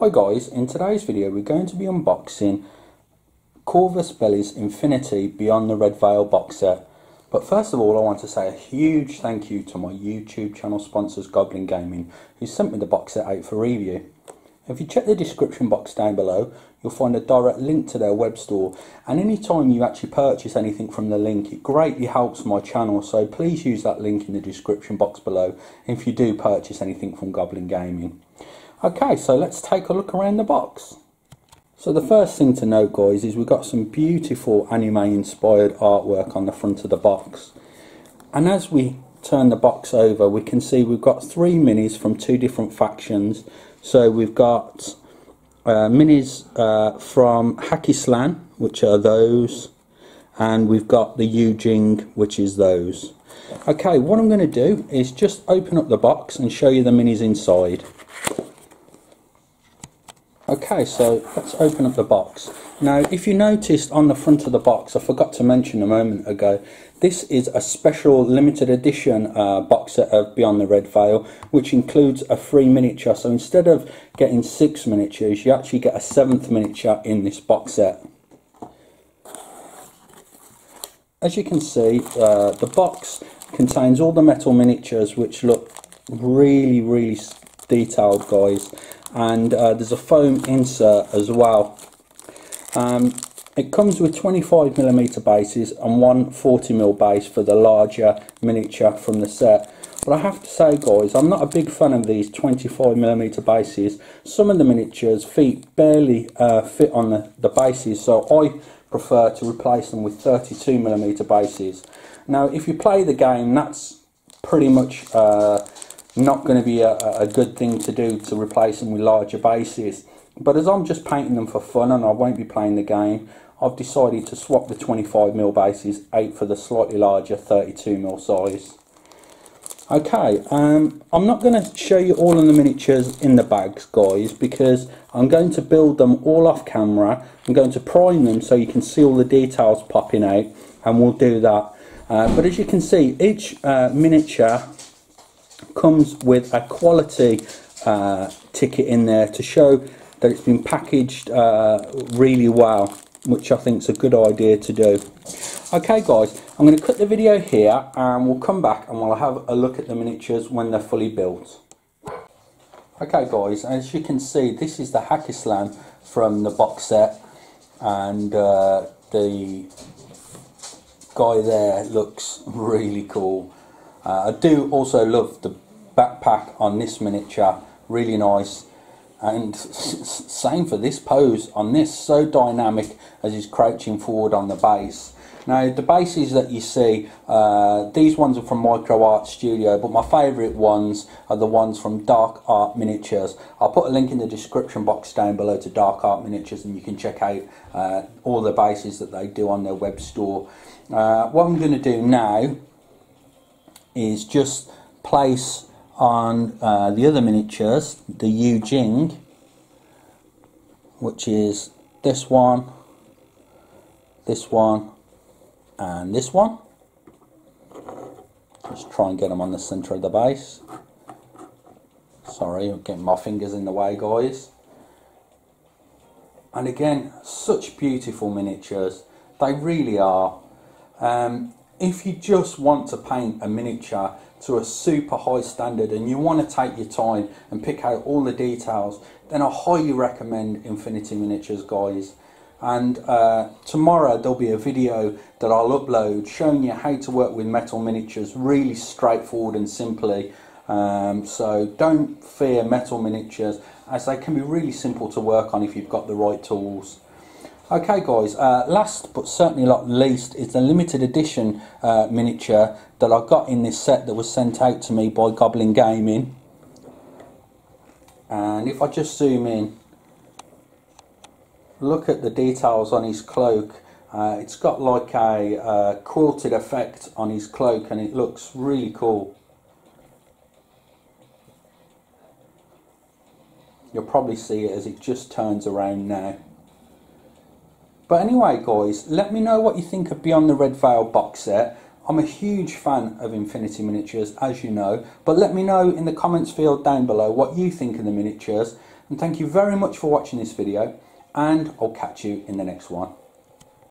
Hi guys, in today's video we're going to be unboxing Corvus Belli's Infinity Beyond the Red Veil box set. But first of all, I want to say a huge thank you to my YouTube channel sponsors Goblin Gaming, who sent me the box set out for review. If you check the description box down below, you'll find a direct link to their web store, and anytime you actually purchase anything from the link, it greatly helps my channel, so please use that link in the description box below if you do purchase anything from Goblin Gaming. Okay, so let's take a look around the box. So the first thing to note, guys, is we've got some beautiful anime inspired artwork on the front of the box. And as we turn the box over, we can see we've got three minis from two different factions. So we've got minis from Hakislan, which are those, and we've got the Yujing, which is those. Okay, what I'm going to do is just open up the box and show you the minis inside. Okay, so let's open up the box. Now, if you noticed on the front of the box, I forgot to mention a moment ago, this is a special limited edition box set of Beyond the Red Veil, which includes a free miniature. So instead of getting 6 miniatures, you actually get a 7th miniature in this box set. As you can see, the box contains all the metal miniatures, which look really detailed, guys. And there's a foam insert as well. It comes with 25mm bases and one 40mm base for the larger miniature from the set. But I have to say, guys, I'm not a big fan of these 25mm bases. Some of the miniatures' feet barely fit on the bases, so I prefer to replace them with 32mm bases. Now, if you play the game, that's pretty much not going to be a good thing to do, to replace them with larger bases. But as I'm just painting them for fun and I won't be playing the game, I've decided to swap the 25mm bases out for the slightly larger 32mm size. Okay, I'm not going to show you all of the miniatures in the bags, guys, because I'm going to build them all off camera. I'm going to prime them so you can see all the details popping out, and we'll do that. But as you can see, each miniature comes with a quality ticket in there to show that it's been packaged really well, which I think is a good idea to do. Okay guys, I'm going to cut the video here and we'll come back and we'll have a look at the miniatures when they're fully built. Okay guys, as you can see, this is the Hakislan from the box set, and the guy there looks really cool. I do also love the backpack on this miniature, really nice, and same for this pose on this, so dynamic as he's crouching forward on the base. Now the bases that you see, these ones are from Micro Art Studio, but my favourite ones are the ones from Dark Art Miniatures. I'll put a link in the description box down below to Dark Art Miniatures, and you can check out all the bases that they do on their web store. What I'm going to do now is just place on the other miniatures the Yujing, which is this one, and this one. Just try and get them on the centre of the base. Sorry, I'm getting my fingers in the way, guys. And again, such beautiful miniatures, they really are. If you just want to paint a miniature to a super high standard and you want to take your time and pick out all the details, then I highly recommend Infinity Miniatures, guys. And tomorrow there'll be a video that I'll upload showing you how to work with metal miniatures really straightforward and simply. So don't fear metal miniatures, as they can be really simple to work on if you've got the right tools. Okay guys, last but certainly not least is the limited edition miniature that I got in this set that was sent out to me by Goblin Gaming. And if I just zoom in, look at the details on his cloak. It's got like a quilted effect on his cloak and it looks really cool. You'll probably see it as it just turns around now. But anyway guys, let me know what you think of Beyond the Red Veil box set. I'm a huge fan of Infinity Miniatures, as you know, but let me know in the comments field down below what you think of the miniatures. and thank you very much for watching this video, and I'll catch you in the next one.